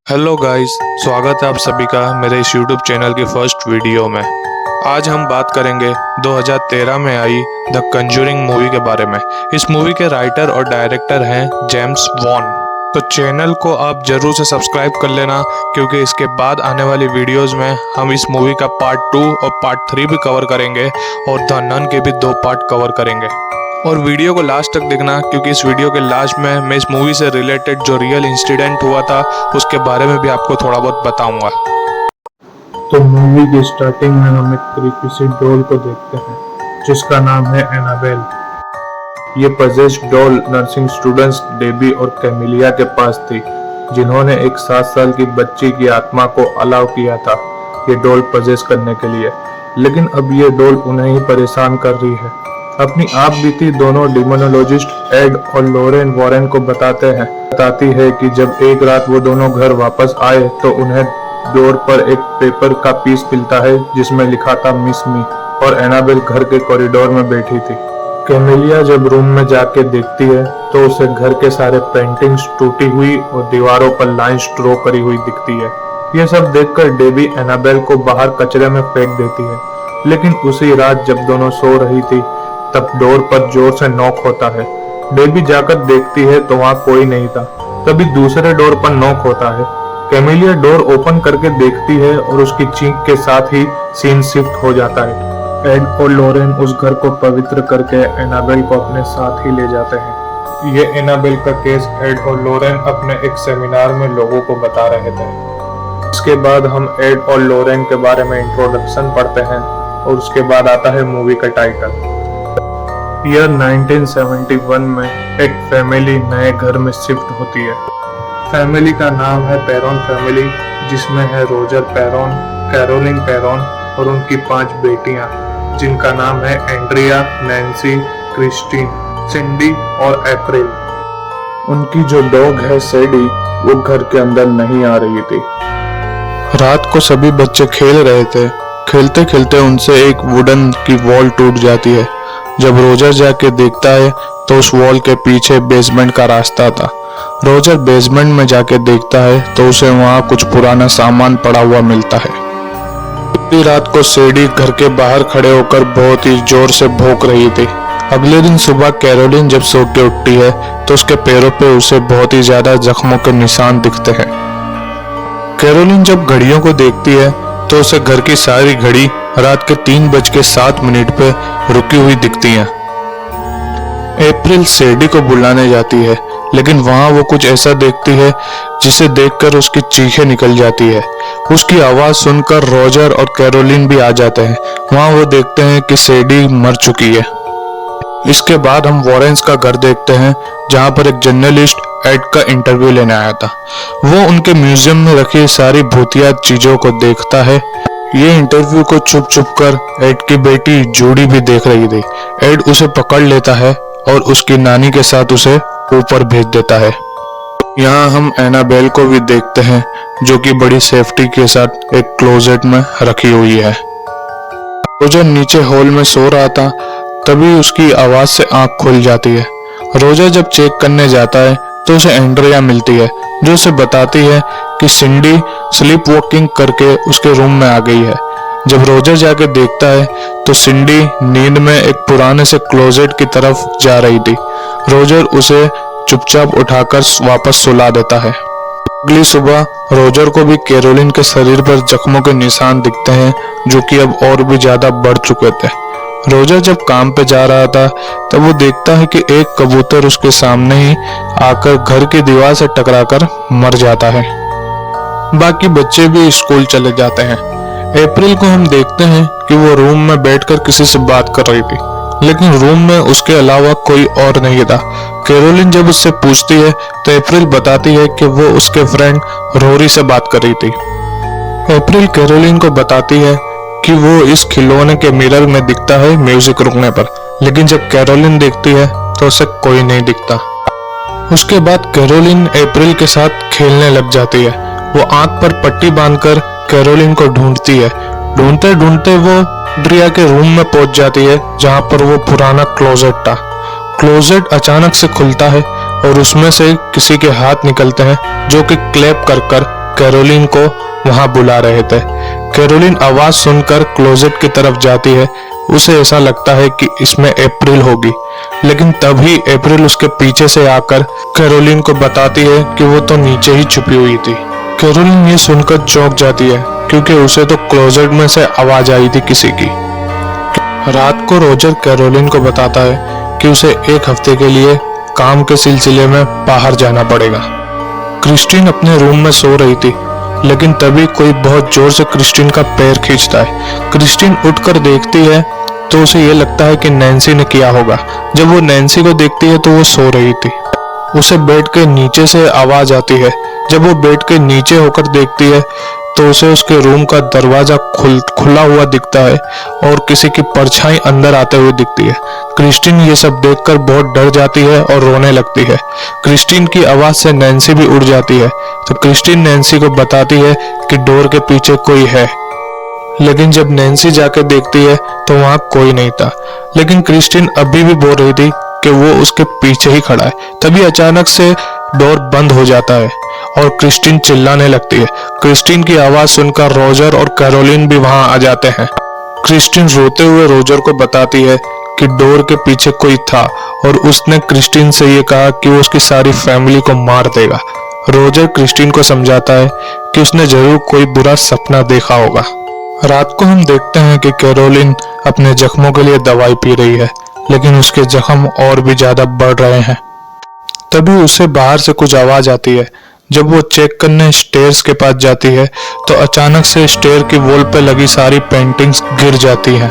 Hello guys, स्वागत है आप सभी का मेरे इस यूट्यूब चैनल की फर्स्ट वीडियो में। आज हम बात करेंगे 2013 में आई द कंजूरिंग मूवी के बारे में। इस मूवी के राइटर और डायरेक्टर हैं जेम्स वॉन। तो चैनल को आप जरूर से सब्सक्राइब कर लेना, क्योंकि इसके बाद आने वाली वीडियोस में हम इस मूवी का पार्ट 2 और पार्ट 3 भी कवर करेंगे और द नन के भी 2 पार्ट कवर करेंगे। और वीडियो को लास्ट तक देखना, क्योंकि इस वीडियो के लास्ट में मैं इस मूवी से रिलेटेड जो रियल इंसिडेंट हुआ था उसके बारे में भी आपको थोड़ा बहुत बताऊंगा। तो मूवी की स्टार्टिंग में हम एक क्रीपी सी डॉल को देखते हैं जिसका नाम है एनाबेल। ये possessed doll nursing students Debbie और कैमिलिया के पास थी, जिन्होंने एक 7 साल की बच्ची की आत्मा को अलाउ किया था ये डॉल पजेस करने के लिए। लेकिन अब ये डॉल उन्हें ही परेशान कर रही है। अपनी आप बीती दोनों डिमोनोलॉजिस्ट एड और लॉरेन वॉरेन को बताती है कि जब एक रात वो दोनों घर वापस आए तो उन्हें डोर पर एक पेपर का पीस मिलता है जिसमें लिखा था मिस मी, और एनाबेल घर के कॉरिडोर में बैठी थी। कैमिलिया जब रूम में जाके देखती है तो उसे घर के सारे पेंटिंग्स टूटी हुई और दीवारों पर लाइंस ड्रॉ करी हुई दिखती है। ये सब देखकर डेबी एनाबेल को बाहर कचरे में फेंक देती है। लेकिन उसी रात जब दोनों सो रही थी तब डोर पर जोर से नॉक होता है। डेबी जाकर देखती है तो वहाँ कोई नहीं था। तभी दूसरे डोर पर नॉक होता है। कैमिलिया डोर ओपन करके देखती है और उसकी चीख के साथ ही सीन शिफ्ट हो जाता है। एड और लॉरेन उस घर को पवित्र करके एनाबेल को अपने साथ ही ले जाते हैं। ये एनाबेल का केस एड और लॉरेन अपने एक सेमिनार में लोगों को बता रहे थे। इसके बाद हम एड और लॉरेन के बारे में इंट्रोडक्शन पढ़ते हैं और उसके बाद आता है मूवी का टाइटल। ईयर 1971 में एक फैमिली नए घर में शिफ्ट होती है। फैमिली का नाम है पेरोन फैमिली, जिसमें है रोजर पेरोन, कैरोलिन पेरोन और उनकी 5 बेटियां, जिनका नाम है एंड्रिया, नैन्सी, क्रिस्टीन, सिंडी और अप्रैल। उनकी जो डॉग है सैडी, वो घर के अंदर नहीं आ रही थी। रात को सभी बच्चे खेल रहे थे। खेलते खेलते उनसे एक वुडन की वॉल टूट जाती है। जब रोजर जाके देखता है तो उस वॉल के पीछे बेसमेंट का रास्ता था। रोजर बेसमेंट में जाके देखता है तो उसे वहां कुछ पुराना सामान पड़ा हुआ मिलता है। इतनी रात को सैडी घर के बाहर खड़े होकर बहुत ही जोर से भौंक रही थी। अगले दिन सुबह कैरोलिन जब सो के उठती है तो उसके पैरों पे उसे बहुत ही ज्यादा जख्मों के निशान दिखते हैं। कैरोलिन जब घड़ियों को देखती है तो उसे घर की सारी घड़ी रात के 3:07 पे रुकी हुई दिखती है। अप्रैल सैडी को बुलाने जाती है, लेकिन वहां वो कुछ ऐसा देखती है जिसे देखकर उसकी चीखें निकल जाती है। उसकी आवाज सुनकर रोजर और कैरोलिन भी आ जाते हैं। वहां वो देखते हैं कि सैडी मर चुकी है। इसके बाद हम वॉरेंस का घर देखते हैं, जहां पर एक जर्नलिस्ट एड का इंटरव्यू लेने आया था। वो उनके म्यूजियम में रखी सारी भूतिया चीजों को देखता है। ये इंटरव्यू को चुप चुप कर एड की बेटी जूडी भी देख रही थी। एड उसे पकड़ लेता है और उसकी नानी के साथ उसे ऊपर भेज देता है। यहाँ हम एनाबेल को भी देखते हैं, जो कि बड़ी सेफ्टी के साथ एक क्लोजेट में रखी हुई है। रोजर नीचे हॉल में सो रहा था, तभी उसकी आवाज से आंख खुल जाती है। रोजर जब चेक करने जाता है तो उसे एंड्रिया मिलती है, जो उसे बताती है कि सिंडी स्लीप वॉकिंग करके उसके रूम में आ गई है। जब रोजर जाके देखता है तो सिंडी नींद में एक पुराने से क्लोजेट की तरफ जा रही थी। रोजर उसे चुपचाप उठाकर वापस सुला देता है। अगली सुबह रोजर को भी कैरोलिन के शरीर पर जख्मों के निशान दिखते हैं, जो कि अब और भी ज्यादा बढ़ चुके थे। रोजर जब काम पे जा रहा था तब वो देखता है कि एक कबूतर उसके सामने ही आकर घर की दीवार से टकराकर मर जाता है। बाकी बच्चे भी स्कूल चले जाते हैं। अप्रैल को हम देखते हैं कि वो रूम में बैठकर किसी से बात कर रही थी, लेकिन रूम में उसके अलावा कोई और नहीं था। कैरोलिन जब उससे पूछती है तो अप्रैल बताती है कि वो उसके फ्रेंड रोरी से बात कर रही थी। अप्रैल कैरोलिन को बताती है कि वो इस खिलौने के मिरर में दिखता है म्यूजिक रुकने पर, लेकिन जब कैरोलिन देखती है तो उसे कोई नहीं दिखता। उसके बाद कैरोलिन अप्रैल के साथ खेलने लग जाती है। वो आंख पर पट्टी बांधकर कैरोलिन को ढूंढती है। ढूंढते ढूंढते वो एंड्रिया के रूम में पहुंच जाती है, जहां पर वो पुराना क्लोजेट था। क्लोजेट अचानक से खुलता है और उसमें से किसी के हाथ निकलते हैं, जो कि क्लैप कर कर कैरोलिन को वहां बुला रहे थे। कैरोलिन आवाज सुनकर क्लोजेट की तरफ जाती है। उसे ऐसा लगता है कि इसमें अप्रैल होगी, लेकिन तभी अप्रैल उसके पीछे से आकर कैरोलिन को बताती है कि वो तो नीचे ही छुपी हुई थी। कैरोलिन ये सुनकर चौंक जाती है क्योंकि उसे तो क्लोजेट में से आवाज आई थी किसी की। रात को रोजर कैरोलिन को बताता है कि उसे एक हफ्ते के लिए काम के सिलसिले में बाहर जाना पड़ेगा। क्रिस्टीन अपने रूम में सो रही थी, लेकिन तभी कोई बहुत जोर से क्रिस्टीन का पैर खींचता है। क्रिस्टीन उठकर देखती है तो उसे यह लगता है कि नैन्सी ने किया होगा। जब वो नैन्सी को देखती है तो वो सो रही थी। उसे बेड के नीचे से आवाज आती है। जब वो बेड के नीचे होकर देखती है तो उसे उसके रूम का दरवाजा खुला हुआ दिखता है और किसी की परछाई अंदर आते हुए दिखती है। क्रिस्टीन ये सब देखकर बहुत डर जाती है और रोने लगती है। क्रिस्टीन की आवाज से नैन्सी भी उठ जाती है, तो क्रिस्टीन नैन्सी को बताती है कि डोर के पीछे कोई है। लेकिन जब नैन्सी जाकर देखती है तो वहां कोई नहीं था, लेकिन क्रिस्टीन अभी भी बोल रही थी कि वो उसके पीछे ही खड़ा है। तभी अचानक से डोर बंद हो जाता है और क्रिस्टीन चिल्लाने लगती है। क्रिस्टीन की आवाज सुनकर रोजर और कैरोलिन भी वहां आ जाते हैं। क्रिस्टीन रोते हुए रोजर को बताती है कि डोर के पीछे कोई था और उसने क्रिस्टीन से ये कहा कि वो उसकी सारी फैमिली को मार देगा। रोजर क्रिस्टीन को समझाता है कि उसने जरूर कोई बुरा सपना देखा होगा। रात को हम देखते हैं कि कैरोलिन अपने जख्मों के लिए दवाई पी रही है, लेकिन उसके जख्म और भी ज्यादा बढ़ रहे हैं। तभी उसे बाहर से कुछ आवाज आती है। जब वो चेक करने स्टेयर्स के पास जाती है तो अचानक से स्टेयर की वॉल पे लगी सारी पेंटिंग्स गिर जाती हैं।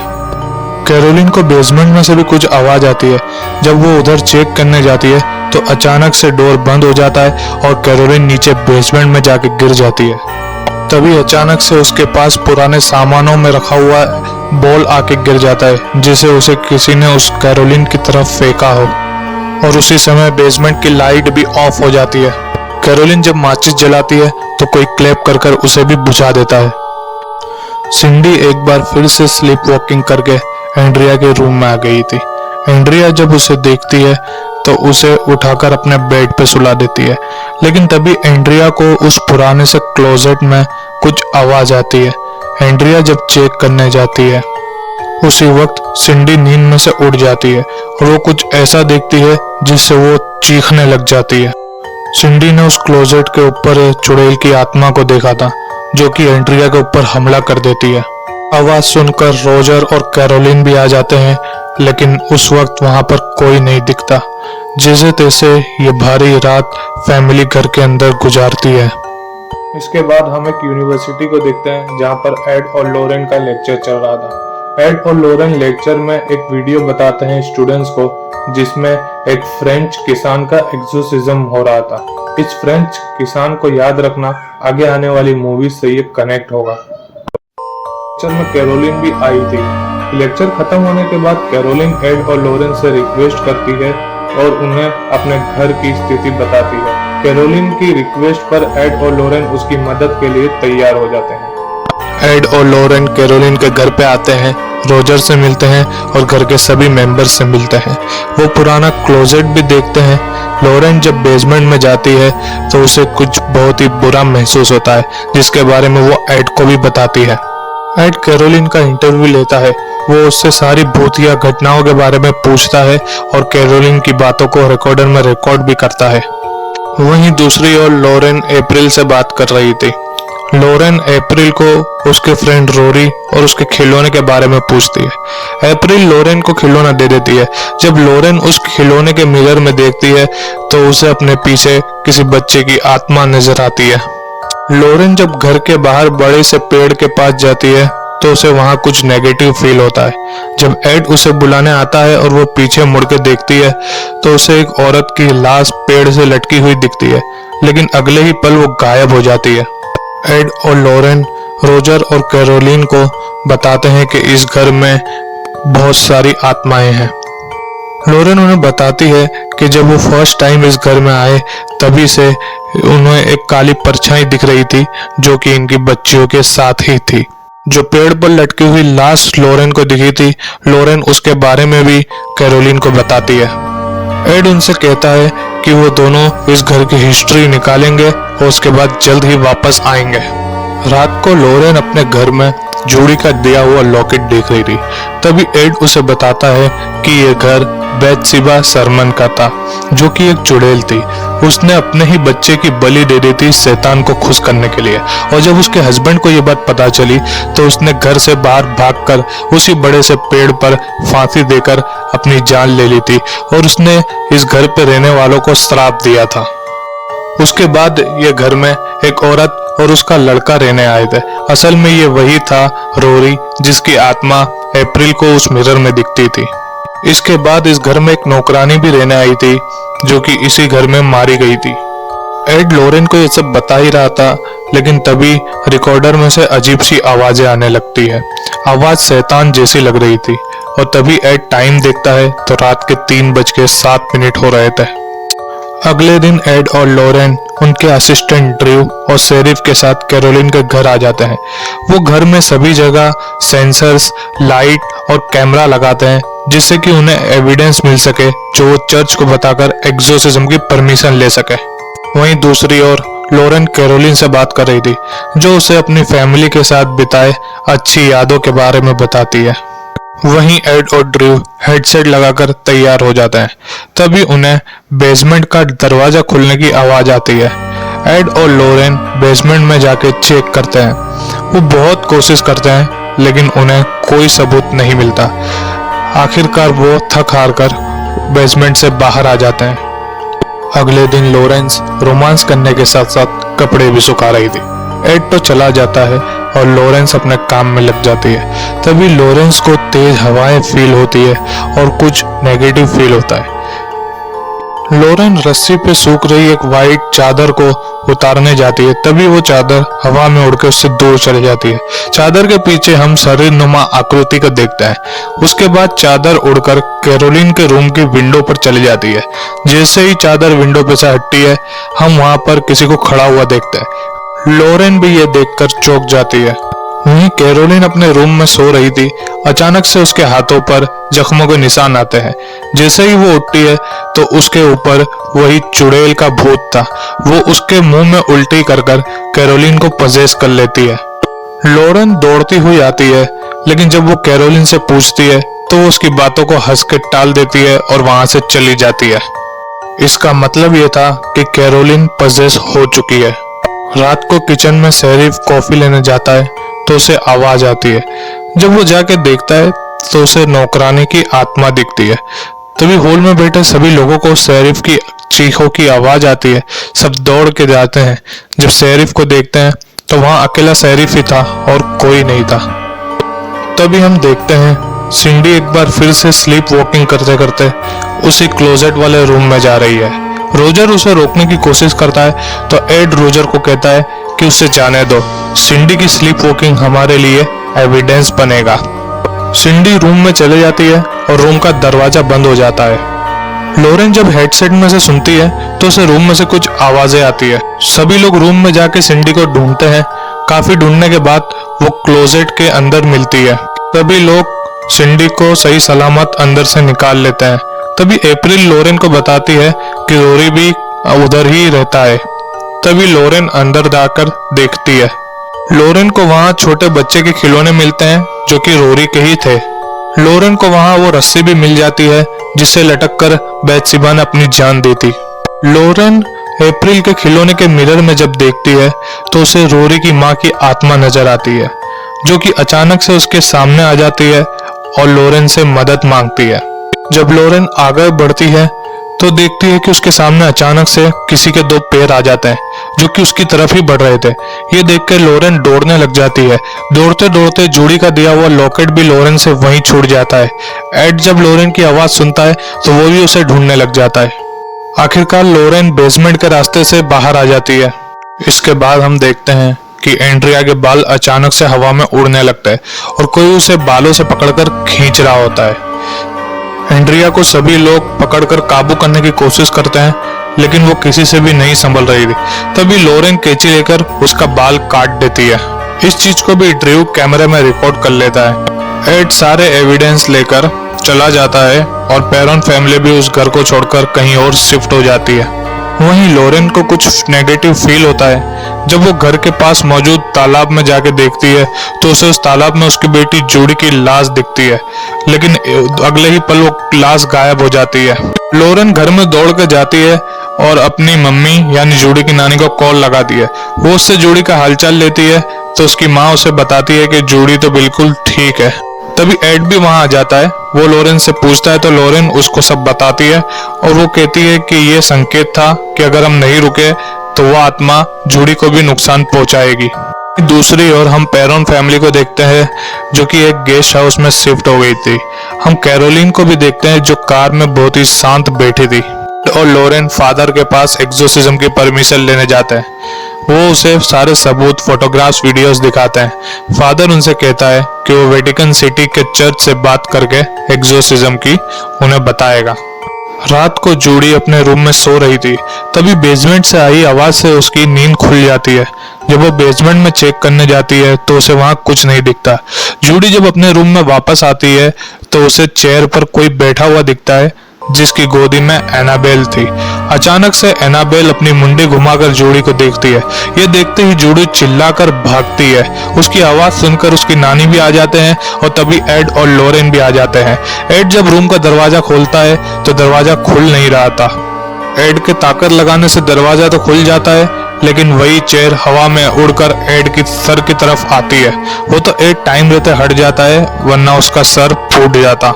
कैरोलिन को बेसमेंट में से भी कुछ आवाज आती है। जब वो उधर चेक करने जाती है तो अचानक से डोर बंद हो जाता है और कैरोलिन नीचे बेसमेंट में जाके गिर जाती है। तभी अचानक से उसके पास पुराने सामानों में रखा हुआ बॉल आके गिर जाता है, जिसे उसे किसी ने उस कैरोलिन की तरफ फेंका हो, और उसी समय बेसमेंट की लाइट भी ऑफ हो जाती है। कैरोलिन जब माचिस जलाती है तो कोई क्लैप कर उसे भी बुझा देता है। सिंडी एक बार फिर से स्लीप वॉकिंग करके एंड्रिया के रूम में आ गई थी। एंड्रिया जब उसे देखती है तो उसे उठाकर अपने बेड पे सुला देती है, लेकिन तभी एंड्रिया को उस पुराने से क्लोजेट में कुछ आवाज आती है। एंड्रिया जब चेक करने जाती है उसी वक्त सिंडी नींद में से उठ जाती है और वो कुछ ऐसा देखती है जिससे वो चीखने लग जाती है। सिंडी ने उस क्लोजेट के ऊपर चुड़ैल की आत्मा को देखा था, जो कि एंड्रिया के ऊपर हमला कर देती है। आवाज सुनकर रोजर और कैरोलिन भी आ जाते हैं, लेकिन उस वक्त वहां पर कोई नहीं दिखता। जैसे तैसे ये भारी रात फैमिली घर के अंदर गुजारती है। इसके बाद हम एक यूनिवर्सिटी को देखते हैं जहाँ पर एड और लोरेन का लेक्चर चल रहा था। एड और लोरेन लेक्चर में एक वीडियो बताते हैं स्टूडेंट्स को, जिसमें एक फ्रेंच किसान का एक्सोर्सिज्म हो रहा था। इस फ्रेंच किसान को याद रखना, आगे आने वाली मूवी से ये कनेक्ट होगा। लेक्चर में कैरोलिन भी आई थी। लेक्चर खत्म होने के बाद कैरोलिन एड और लोरेन से रिक्वेस्ट करती है और उन्हें अपने घर की स्थिति बताती है। कैरोलिन की रिक्वेस्ट पर एड और लोरेन उसकी मदद के लिए तैयार हो जाते हैं। एड और लोरेन कैरोलिन के घर पे आते हैं, रोजर से मिलते हैं और घर के सभी मेंबर्स से मिलते हैं। वो पुराना क्लोजेट भी देखते हैं। लोरेन जब बेसमेंट में जाती है तो उसे कुछ बहुत ही बुरा महसूस होता है, जिसके बारे में वो एड को भी बताती है। एड कैरोलिन का इंटरव्यू लेता है। वो उससे सारी भूतिया घटनाओं के बारे में पूछता है और कैरोलिन की बातों को रिकॉर्डर में रिकॉर्ड भी करता है। वहीं दूसरी ओर लोरेन अप्रैल से बात कर रही थी। लोरेन अप्रैल को उसके फ्रेंड रोरी और उसके खिलौने के बारे में पूछती है। अप्रैल लोरेन को खिलौना दे देती है। जब लोरेन उस खिलौने के मिरर में देखती है तो उसे अपने पीछे किसी बच्चे की आत्मा नजर आती है। लोरेन जब घर के बाहर बड़े से पेड़ के पास जाती है तो उसे वहां कुछ नेगेटिव फील होता है। जब एड उसे बुलाने आता है और वो पीछे मुड़ के देखती है तो उसे एक औरत की लाश पेड़ से लटकी हुई दिखती है, लेकिन अगले ही पल वो गायब हो जाती है। एड और लोरेन रोजर और कैरोलिन को बताते हैं कि इस घर में बहुत सारी आत्माएं हैं। लोरेन उन्हें बताती है कि जब वो फर्स्ट टाइम इस घर में आए तभी से उन्हें एक काली परछाई दिख रही थी, जो कि इनकी बच्चियों के साथ ही थी। जो पेड़ पर लटकी हुई लाश लोरेन को दिखी थी, लोरेन उसके बारे में भी कैरोलिन को बताती है। एड उनसे कहता है कि वो दोनों इस घर की हिस्ट्री निकालेंगे और उसके बाद जल्द ही वापस आएंगे। रात को लॉरेन अपने घर में जूडी का दिया हुआ लॉकेट देख रही थी। तभी एड उसे बताता है कि ये घर बैथशेबा सरमन का था, जो कि एक चुड़ैल थी। उसने अपने ही बच्चे की बलि दे दी थी शैतान को खुश करने के लिए। और जब उसके हस्बैंड को ये बात पता चली तो उसने घर से बाहर भागकर उसी बड़े से पेड़ पर फांसी देकर अपनी जान ले ली थी और उसने इस घर पे रहने वालों को श्राप दिया था। उसके बाद ये घर में एक औरत और उसका लड़का रहने आए थे। असल में ये वही था रोरी, जिसकी आत्मा अप्रैल को उस मिरर में दिखती थी। इसके बाद इस घर में एक नौकरानी भी रहने आई थी, जो कि इसी घर में मारी गई थी। एड लॉरेन को ये सब बता ही रहा था, लेकिन तभी रिकॉर्डर में से अजीब सी आवाजें आने लगती है। आवाज शैतान जैसी लग रही थी और तभी एड टाइम देखता है तो रात के 3:07 हो रहे थे। अगले दिन एड और लॉरेन उनके असिस्टेंट ड्रू और शेरिफ के साथ कैरोलिन के घर आ जाते हैं। वो घर में सभी जगह सेंसर्स, लाइट और कैमरा लगाते हैं, जिससे कि उन्हें एविडेंस मिल सके जो वो चर्च को बताकर एक्सोर्सिज्म की परमिशन ले सके। वहीं दूसरी ओर लॉरेन कैरोलिन से बात कर रही थी, जो उसे अपनी फैमिली के साथ बिताए अच्छी यादों के बारे में बताती है। वहीं एड और ड्रू हेडसेट लगाकर तैयार हो जाते हैं। तभी उन्हें बेसमेंट का दरवाजा खुलने की आवाज आती है। एड और लॉरेन बेसमेंट में जाके चेक करते हैं। वो बहुत कोशिश करते हैं, लेकिन उन्हें कोई सबूत नहीं मिलता। आखिरकार वो थक हार कर बेसमेंट से बाहर आ जाते हैं। अगले दिन लॉरेंस रोमांस करने के साथ साथ कपड़े भी सुखा रही थी। एड तो चला जाता है और लॉरेंस अपने काम में लग जाती है। तभी लॉरेंस को तेज हवाएं फील होती है और कुछ नेगेटिव फील होता है। लॉरेन रस्सी पे सूख रही एक वाइट चादर को उतारने जाती है। तभी वो चादर हवा में उड़कर उससे दूर चली जाती है। चादर के पीछे हम शरीर नुमा आकृति को देखते हैं। उसके बाद चादर उड़कर कैरोलिन के रूम की विंडो पर चली जाती है। जैसे ही चादर विंडो पे से हटती है, हम वहां पर किसी को खड़ा हुआ देखते हैं। लॉरेन भी ये देखकर चौंक जाती है। वहीं कैरोलिन अपने रूम में सो रही थी। अचानक से उसके हाथों पर जख्मों के निशान आते हैं। जैसे ही वो उठती है तो उसके ऊपर वही चुड़ैल का भूत था। वो उसके मुंह में उल्टी कर कैरोलिन को पजेस कर लेती है। लॉरेन दौड़ती हुई आती है, लेकिन जब वो कैरोलिन से पूछती है तो वो उसकी बातों को हंस के टाल देती है और वहां से चली जाती है। इसका मतलब ये था कि कैरोलिन पजेस हो चुकी है। रात को किचन में शेरिफ कॉफी लेने जाता है तो उसे आवाज आती है। जब वो जाके देखता है तो उसे नौकरानी की आत्मा दिखती है। तभी हॉल में बैठे सभी लोगों को शेरिफ की चीखों की आवाज आती है। सब दौड़ के जाते हैं। जब शेरिफ को देखते हैं तो वहां अकेला शेरिफ ही था और कोई नहीं था। तभी हम देखते हैं सिंडी एक बार फिर से स्लीप वॉकिंग करते करते उसी क्लोजेट वाले रूम में जा रही है। रोजर उसे रोकने की कोशिश करता है तो एड रोजर को कहता है कि उसे जाने दो। सिंडी की स्लीप वॉकिंग हमारे लिए एविडेंस बनेगा। सिंडी रूम में चले जाती है और रूम का दरवाजा बंद हो जाता है। लॉरेन जब हेडसेट में से सुनती है तो उसे रूम में से कुछ आवाजें आती है। सभी लोग रूम में जाके सिंडी को ढूंढते हैं। काफी ढूंढने के बाद वो क्लोजेट के अंदर मिलती है। तभी लोग सिंडी को सही सलामत अंदर से निकाल लेते हैं। तभी अप्रैल लॉरेन को बताती है कि रोरी भी उधर ही रहता है। तभी लॉरेन अंदर जाकर देखती है। लॉरेन को वहां छोटे बच्चे के खिलौने मिलते हैं जो कि रोरी के ही थे। लॉरेन को वहां वो रस्सी भी मिल जाती है जिससे लटक कर बैथशेबा ने अपनी जान दी थी। लॉरेन अप्रैल के खिलौने के मिरर में जब देखती है तो उसे रोरी की माँ की आत्मा नजर आती है, जो कि अचानक से उसके सामने आ जाती है और लॉरेन से मदद मांगती है। जब लॉरेन आगे बढ़ती है तो देखती है कि उसके सामने अचानक से किसी के 2 पैर आ जाते हैं जो कि उसकी तरफ ही बढ़ रहे थे। ये देखकर लॉरेन दौड़ने लग जाती है। दौड़ते दौड़ते जूडी का दिया हुआ लॉकेट भी लॉरेन से वहीं छूट जाता है। एड जब लॉरेन की आवाज सुनता है तो वो भी उसे ढूंढने लग जाता है। आखिरकार लॉरेन बेसमेंट के रास्ते से बाहर आ जाती है। इसके बाद हम देखते हैं कि एंड्रिया के बाल अचानक से हवा में उड़ने लगते हैं और कोई उसे बालों से पकड़कर खींच रहा होता है। एंड्रिया को सभी लोग पकड़कर काबू करने की कोशिश करते हैं, लेकिन वो किसी से भी नहीं संभल रही थी। तभी लॉरेन कैंची लेकर उसका बाल काट देती है। इस चीज को भी ड्रू कैमरे में रिकॉर्ड कर लेता है। एड सारे एविडेंस लेकर चला जाता है और पेरोन फैमिली भी उस घर को छोड़कर कहीं और शिफ्ट हो जाती है। वहीं लोरेन को कुछ नेगेटिव फील होता है जब वो घर के पास मौजूद तालाब में जाके देखती है तो उसे उस तालाब में उसकी बेटी जूडी की लाश दिखती है, लेकिन अगले ही पल वो लाश गायब हो जाती है। लोरेन घर में दौड़ कर जाती है और अपनी मम्मी यानी जूडी की नानी को कॉल लगाती है। वो उससे जूडी का हालचाल लेती है तो उसकी माँ उसे बताती है कि जूडी तो बिल्कुल ठीक है। तभी एड भी वहां आ जाता है। वो लोरेन से पूछता है तो लोरेन उसको सब बताती है और वो कहती है कि ये संकेत था कि अगर हम नहीं रुके तो वो आत्मा जूडी को भी नुकसान पहुंचाएगी। दूसरी ओर हम पेरोन फैमिली को देखते हैं जो कि एक गेस्ट हाउस में शिफ्ट हो गई थी। हम कैरोलिन को भी देखते हैं जो कार में बहुत ही शांत बैठी थी और लोरेन फादर के पास एक्सोर्सिज्म की परमिशन लेने जाते हैं। वो उसे सारे सबूत, फोटोग्राफ्स, वीडियोस दिखाते हैं। फादर उनसे कहता है कि वो वेटिकन सिटी के चर्च से बात करके एक्सोर्सिज्म की उन्हें बताएगा। रात को जूडी अपने रूम में सो रही थी, तभी बेसमेंट से आई आवाज से उसकी नींद खुल जाती है। जब वो बेसमेंट में चेक करने जाती है तो उसे वहां कुछ नहीं दिखता। जूडी जब अपने रूम में वापस आती है तो उसे चेयर पर कोई बैठा हुआ दिखता है जिसकी गोदी में एनाबेल थी। अचानक से एनाबेल अपनी मुंडी घुमाकर जूडी को देखती है। ये देखते ही जूडी चिल्लाकर भागती है। उसकी आवाज सुनकर उसकी नानी भी आ जाते हैं और तभी एड और लोरेन भी आ जाते हैं। एड जब रूम का दरवाजा खोलता है तो दरवाजा खुल नहीं रहा था। एड के ताकत लगाने से दरवाजा तो खुल जाता है, लेकिन वही चेयर हवा में उड़कर एड की सर की तरफ आती है। वो तो एड टाइम रहते हट जाता है, वरना उसका सर फूट जाता।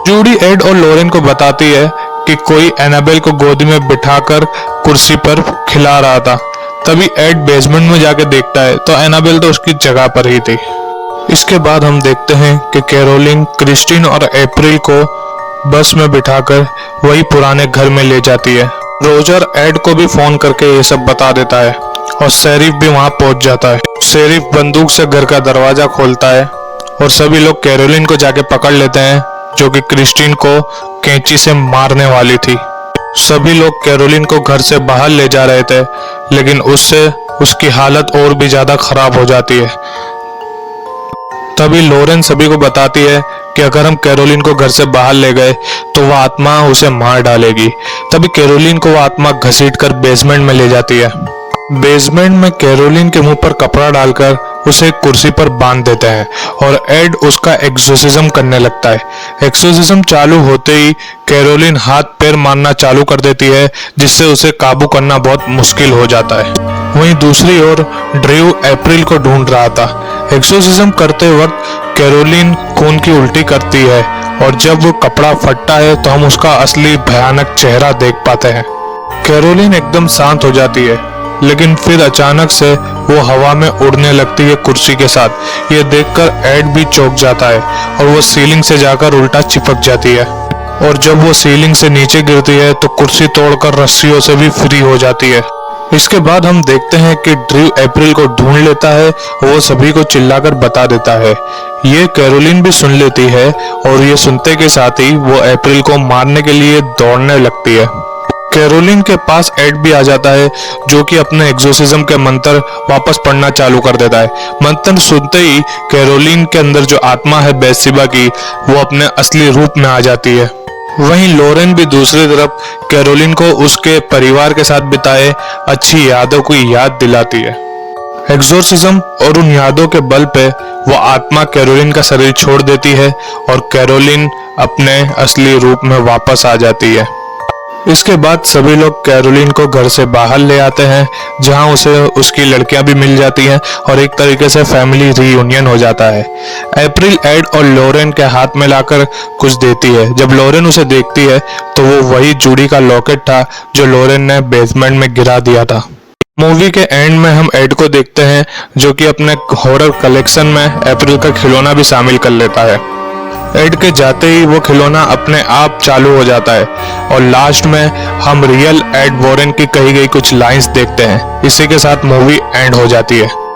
जूडी एड और लोरेन को बताती है कि कोई एनाबेल को गोदी में बिठाकर कुर्सी पर खिला रहा था। तभी एड बेसमेंट में जाके देखता है तो एनाबेल तो उसकी जगह पर ही थी। इसके बाद हम देखते हैं कि कैरोलिन क्रिस्टीन और अप्रैल को बस में बिठाकर वही पुराने घर में ले जाती है। रोजर एड को भी फोन करके ये सब बता देता है और शेरिफ भी वहां पहुंच जाता है। शेरिफ बंदूक से घर का दरवाजा खोलता है और सभी लोग कैरोलिन को जाके पकड़ लेते हैं जो कि क्रिस्टीन को कैंची से मारने वाली थी। सभी लोग कैरोलिन को घर से बाहर ले जा रहे थे, लेकिन उससे उसकी हालत और भी ज्यादा खराब हो जाती है। तभी लोरेन सभी को बताती है कि अगर हम कैरोलिन को घर से बाहर ले गए तो वह आत्मा उसे मार डालेगी। तभी कैरोलिन को वह आत्मा घसीटकर बेसमेंट में ले जाती है। बेसमेंट में कैरोलिन के मुंह पर कपड़ा डालकर उसे एक कुर्सी पर बांध देते हैं और एड उसका एक्सोर्सिज्म करने लगता है। एक्सोर्सिज्म चालू होते ही कैरोलिन हाथ पैर मारना चालू कर देती है, जिससे उसे काबू करना बहुत मुश्किल हो जाता है। वहीं दूसरी ओर ड्रू अप्रैल को ढूंढ रहा था। एक्सोर्सिज्म करते वक्त कैरोलिन खून की उल्टी करती है और जब वो कपड़ा फटता है तो हम उसका असली भयानक चेहरा देख पाते हैं। कैरोलिन एकदम शांत हो जाती है, लेकिन फिर अचानक से वो हवा में उड़ने लगती है कुर्सी के साथ। ये देखकर एड भी चौंक जाता है और वो सीलिंग से जाकर उल्टा चिपक जाती है और जब वो सीलिंग से नीचे गिरती है तो कुर्सी तोड़कर रस्सियों से भी फ्री हो जाती है। इसके बाद हम देखते हैं कि ड्रू अप्रैल को ढूंढ लेता है और वो सभी को चिल्लाकर बता देता है। ये कैरोलिन भी सुन लेती है और ये सुनते के साथ ही वो अप्रैल को मारने के लिए दौड़ने लगती है। कैरोलिन के पास एड भी आ जाता है जो कि अपने एक्सोर्सिज्म के मंत्र वापस पढ़ना चालू कर देता है। मंत्र सुनते ही कैरोलिन के अंदर जो आत्मा है बेसिबा की, वो अपने असली रूप में आ जाती है। वहीं लोरेन भी दूसरी तरफ कैरोलिन को उसके परिवार के साथ बिताए अच्छी यादों की याद दिलाती है। एक्सोर्सिज्म और उन यादों के बल पे वो आत्मा कैरोलिन का शरीर छोड़ देती है और कैरोलिन अपने असली रूप में वापस आ जाती है। इसके बाद सभी लोग कैरोलिन को घर से बाहर ले आते हैं, जहां उसे उसकी लड़कियां भी मिल जाती हैं और एक तरीके से फैमिली रीयूनियन हो जाता है। अप्रैल एड और लोरेन के हाथ में लाकर कुछ देती है। जब लोरेन उसे देखती है तो वो वही जूडी का लॉकेट था जो लोरेन ने बेसमेंट में गिरा दिया था। मूवी के एंड में हम एड को देखते हैं जो कि अपने हॉरर कलेक्शन में अप्रैल का खिलौना भी शामिल कर लेता है। एड के जाते ही वो खिलौना अपने आप चालू हो जाता है और लास्ट में हम रियल एड वॉरेन की कही गई कुछ लाइंस देखते हैं। इसी के साथ मूवी एंड हो जाती है।